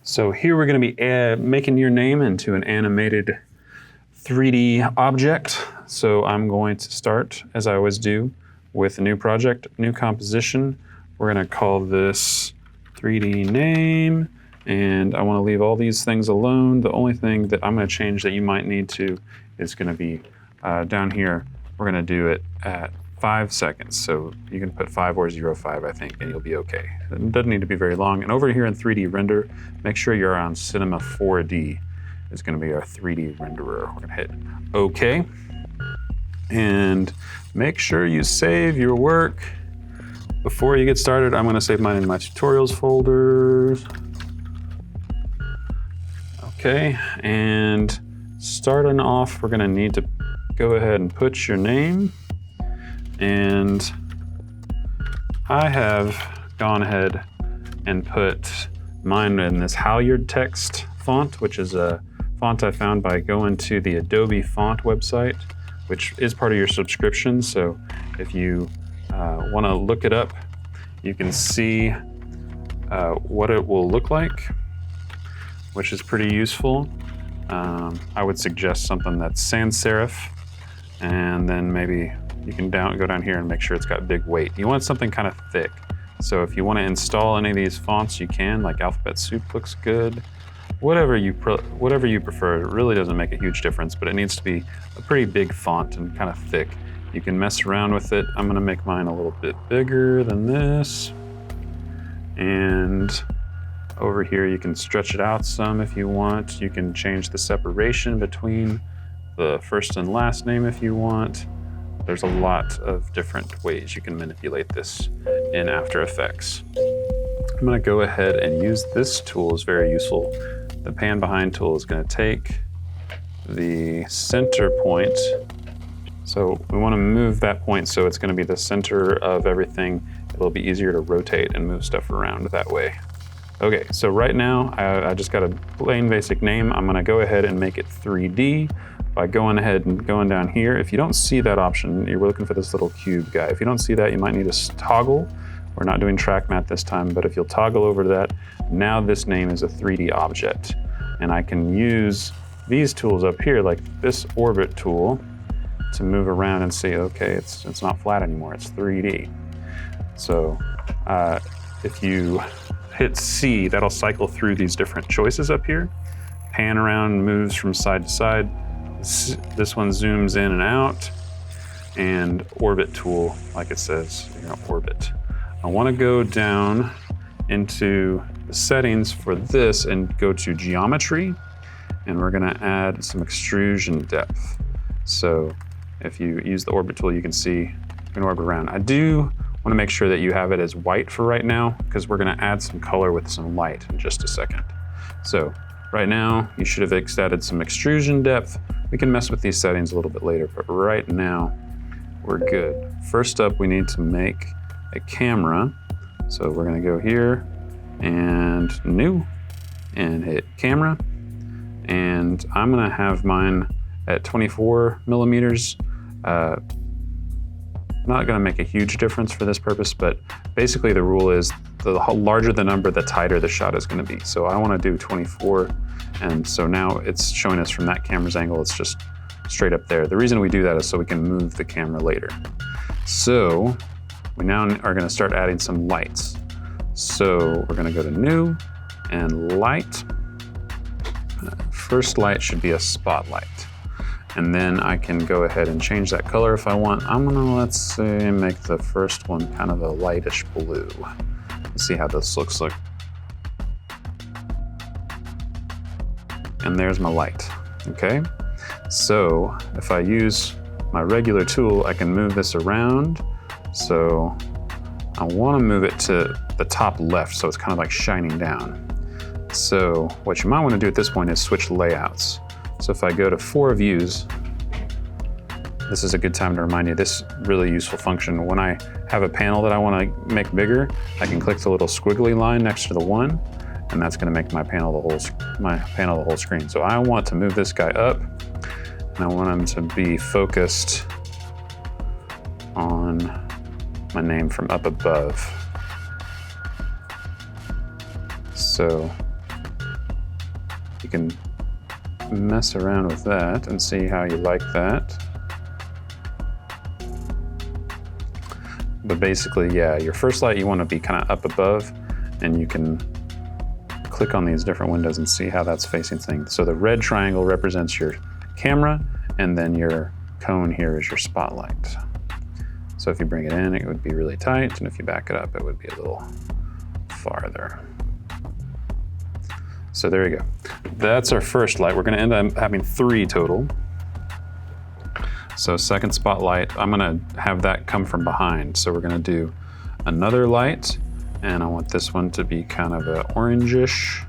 So here we're going to be making your name into an animated 3D object. So I'm going to start, as I always do, with a new project, new composition. We're going to call this 3D name, and I want to leave all these things alone. The only thing that I'm going to change that you might need to is going to be down here. We're going to do it at 5 seconds. So you can put 5 or 0.5, I think, and you'll be okay. It doesn't need to be very long. And over here in 3D render, make sure you're on Cinema 4D. It's going to be our 3D renderer. We're going to hit OK. And make sure you save your work. Before you get started, I'm going to save mine in my tutorials folders. Okay, and starting off, we're going to need to go ahead and put your name. And I have gone ahead and put mine in this Halyard text font, which is a font I found by going to the Adobe font website, which is part of your subscription. So if you want to look it up, you can see what it will look like, which is pretty useful. I would suggest something that's sans serif, and then maybe you can go down here and make sure it's got big weight. You want something kind of thick. So if you want to install any of these fonts, you can, like Alphabet Soup looks good. Whatever you prefer, it really doesn't make a huge difference, but it needs to be a pretty big font and kind of thick. You can mess around with it. I'm gonna make mine a little bit bigger than this. And over here, you can stretch it out some if you want. You can change the separation between the first and last name if you want. There's a lot of different ways you can manipulate this in After Effects. I'm gonna go ahead and use this tool. It's very useful. The pan behind tool is gonna take the center point. So we wanna move that point so it's gonna be the center of everything. It'll be easier to rotate and move stuff around that way. Okay, so right now I just got a plain basic name. I'm gonna go ahead and make it 3D by going ahead and going down here. If you don't see that option, you're looking for this little cube guy. If you don't see that, you might need to toggle. We're not doing track matte this time, but if you'll toggle over to that, now this name is a 3D object. And I can use these tools up here, like this orbit tool, to move around and see, okay, it's not flat anymore, it's 3D. So if you hit C, that'll cycle through these different choices up here. Pan around, moves from side to side. This one zooms in and out. And orbit tool, like it says, you're gonna orbit. I wanna go down into the settings for this and go to geometry. And we're gonna add some extrusion depth. So if you use the orbit tool, you can see you can orbit around. I do want to make sure that you have it as white for right now, because we're going to add some color with some light in just a second. So right now, you should have added some extrusion depth. We can mess with these settings a little bit later, but right now, we're good. First up, we need to make a camera. So we're going to go here and new and hit camera. And I'm going to have mine at 24 millimeters. Not gonna make a huge difference for this purpose, but basically the rule is the larger the number, the tighter the shot is gonna be. So I wanna do 24, and so now it's showing us from that camera's angle, it's just straight up there. The reason we do that is so we can move the camera later. So we now are gonna start adding some lights. So we're gonna go to new and light. First light should be a spotlight. And then I can go ahead and change that color if I want. I'm gonna, let's say, make the first one kind of a lightish blue. Let's see how this looks like. And there's my light, okay? So if I use my regular tool, I can move this around. So I wanna move it to the top left, so it's kind of like shining down. So what you might wanna do at this point is switch layouts. So if I go to 4 views, this is a good time to remind you this really useful function. When I have a panel that I want to make bigger, I can click the little squiggly line next to the 1, and that's going to make my panel the whole screen. So I want to move this guy up, and I want him to be focused on my name from up above. So You can mess around with that and see how you like that. But basically, yeah, your first light you want to be kind of up above, and you can click on these different windows and see how that's facing things. So the red triangle represents your camera, and then your cone here is your spotlight. So if you bring it in, it would be really tight, and if you back it up, it would be a little farther. So there you go. That's our first light. We're gonna end up having 3 total. So second spotlight, I'm gonna have that come from behind. So we're gonna do another light, and I want this one to be kind of a orangish.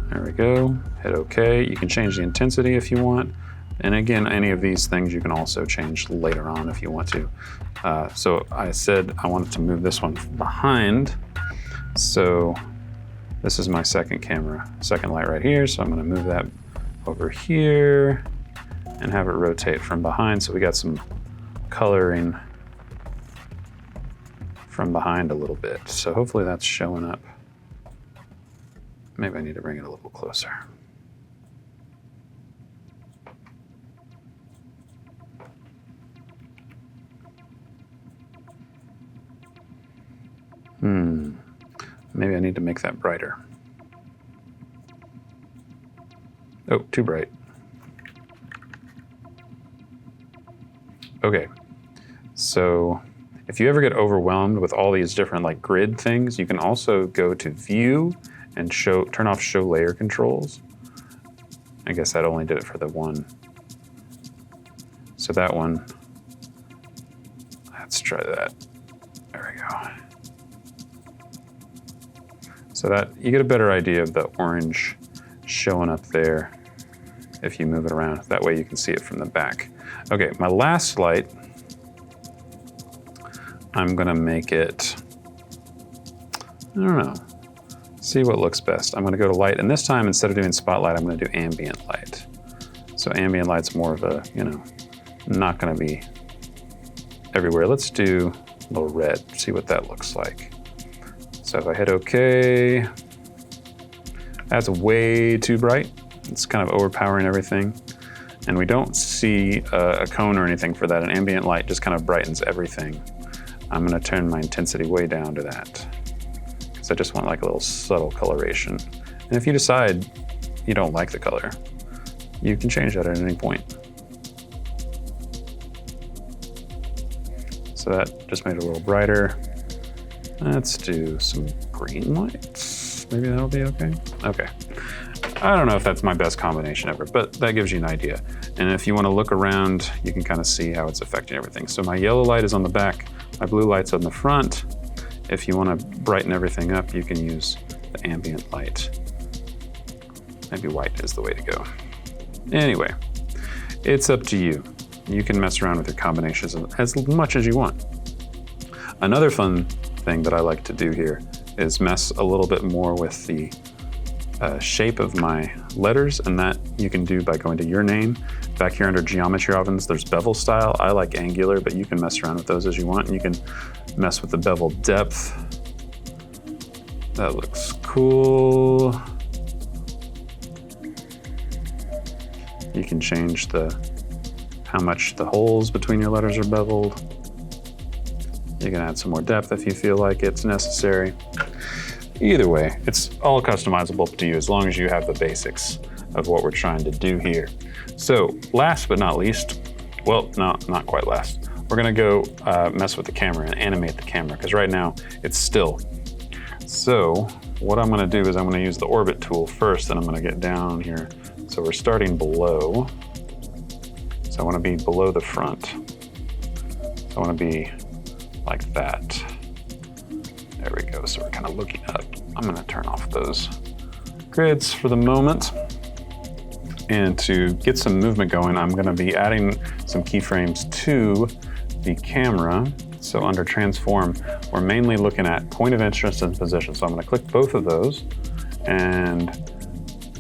There we go, hit OK. You can change the intensity if you want. And again, any of these things you can also change later on if you want to. So I said I wanted to move this one from behind. So this is my second light right here. So I'm gonna move that over here and have it rotate from behind. So we got some coloring from behind a little bit. So hopefully that's showing up. Maybe I need to bring it a little closer. Maybe I need to make that brighter. Oh, too bright. Okay, so if you ever get overwhelmed with all these different like grid things, you can also go to View and turn off Show Layer Controls. I guess that only did it for the one. So that one, let's try that. There we go. So that you get a better idea of the orange showing up there if you move it around. That way you can see it from the back. Okay, my last light, I'm gonna make it, I don't know, see what looks best. I'm gonna go to light, and this time instead of doing spotlight, I'm gonna do ambient light. So ambient light's more of a, not gonna be everywhere. Let's do a little red, see what that looks like. So if I hit OK, that's way too bright. It's kind of overpowering everything. And we don't see a cone or anything for that. An ambient light just kind of brightens everything. I'm gonna turn my intensity way down to that, because I just want like a little subtle coloration. And if you decide you don't like the color, you can change that at any point. So that just made it a little brighter. Let's do some green lights. Maybe that'll be okay. Okay. I don't know if that's my best combination ever, but that gives you an idea. And if you want to look around, you can kind of see how it's affecting everything. So my yellow light is on the back, my blue light's on the front. If you want to brighten everything up, you can use the ambient light. Maybe white is the way to go. Anyway, it's up to you. You can mess around with your combinations as much as you want. Another fun thing that I like to do here is mess a little bit more with the shape of my letters, and that you can do by going to your name. Back here under geometry options, there's bevel style. I like angular, but you can mess around with those as you want. And you can mess with the bevel depth. That looks cool. You can change how much the holes between your letters are beveled. You can add some more depth if you feel like it's necessary. Either way, it's all customizable to you as long as you have the basics of what we're trying to do here. So last but not least, well, no, not quite last, we're gonna go mess with the camera and animate the camera, because right now it's still. So what I'm gonna do is I'm gonna use the orbit tool first, and I'm gonna get down here. So we're starting below. So I wanna be below the front. So I wanna be like that. There we go, so we're kind of looking up. I'm gonna turn off those grids for the moment. And to get some movement going, I'm gonna be adding some keyframes to the camera. So under transform, we're mainly looking at point of interest and position. So I'm gonna click both of those, and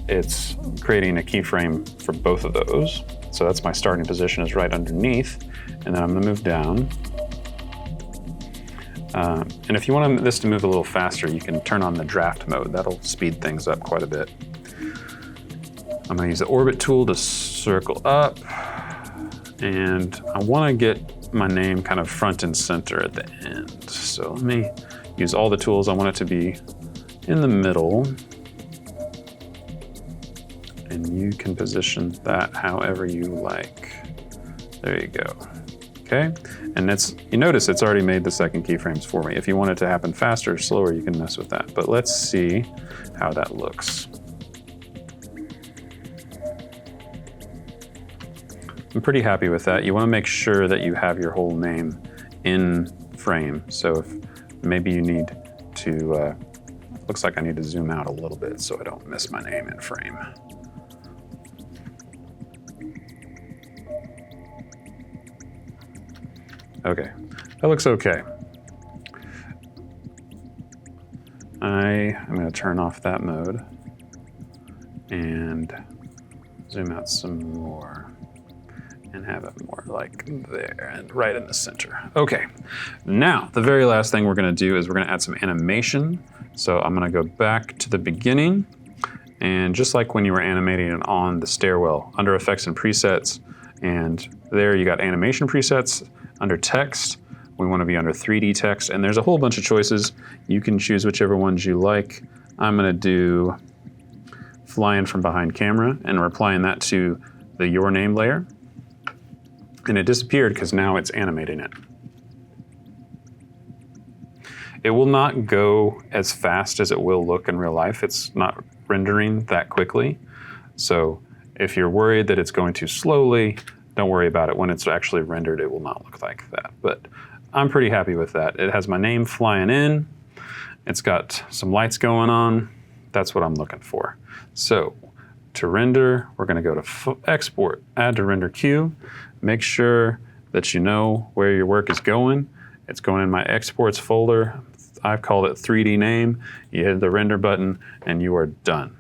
it's creating a keyframe for both of those. So that's my starting position, is right underneath. And then I'm gonna move down. And if you want this to move a little faster, you can turn on the draft mode. That'll speed things up quite a bit. I'm gonna use the orbit tool to circle up, and I wanna get my name kind of front and center at the end. So let me use all the tools. I want it to be in the middle, and you can position that however you like. There you go. Okay, and you notice it's already made the second keyframes for me. If you want it to happen faster or slower, you can mess with that. But let's see how that looks. I'm pretty happy with that. You want to make sure that you have your whole name in frame. So if maybe you need to, looks like I need to zoom out a little bit so I don't miss my name in frame. Okay, that looks okay. I'm gonna turn off that mode and zoom out some more and have it more like there and right in the center. Okay, now the very last thing we're gonna do is we're gonna add some animation. So I'm gonna go back to the beginning, and just like when you were animating it on the stairwell, under effects and presets, and there you got animation presets. Under text, we want to be under 3D text, and there's a whole bunch of choices. You can choose whichever ones you like. I'm going to do fly in from behind camera, and we're applying that to the your name layer. And it disappeared because now it's animating it. It will not go as fast as it will look in real life. It's not rendering that quickly. So if you're worried that it's going too slowly, don't worry about it. When it's actually rendered, it will not look like that. But I'm pretty happy with that. It has my name flying in. It's got some lights going on. That's what I'm looking for. So to render, we're gonna go to Export, Add to Render Queue. Make sure that you know where your work is going. It's going in my Exports folder. I've called it 3D name. You hit the render button and you are done.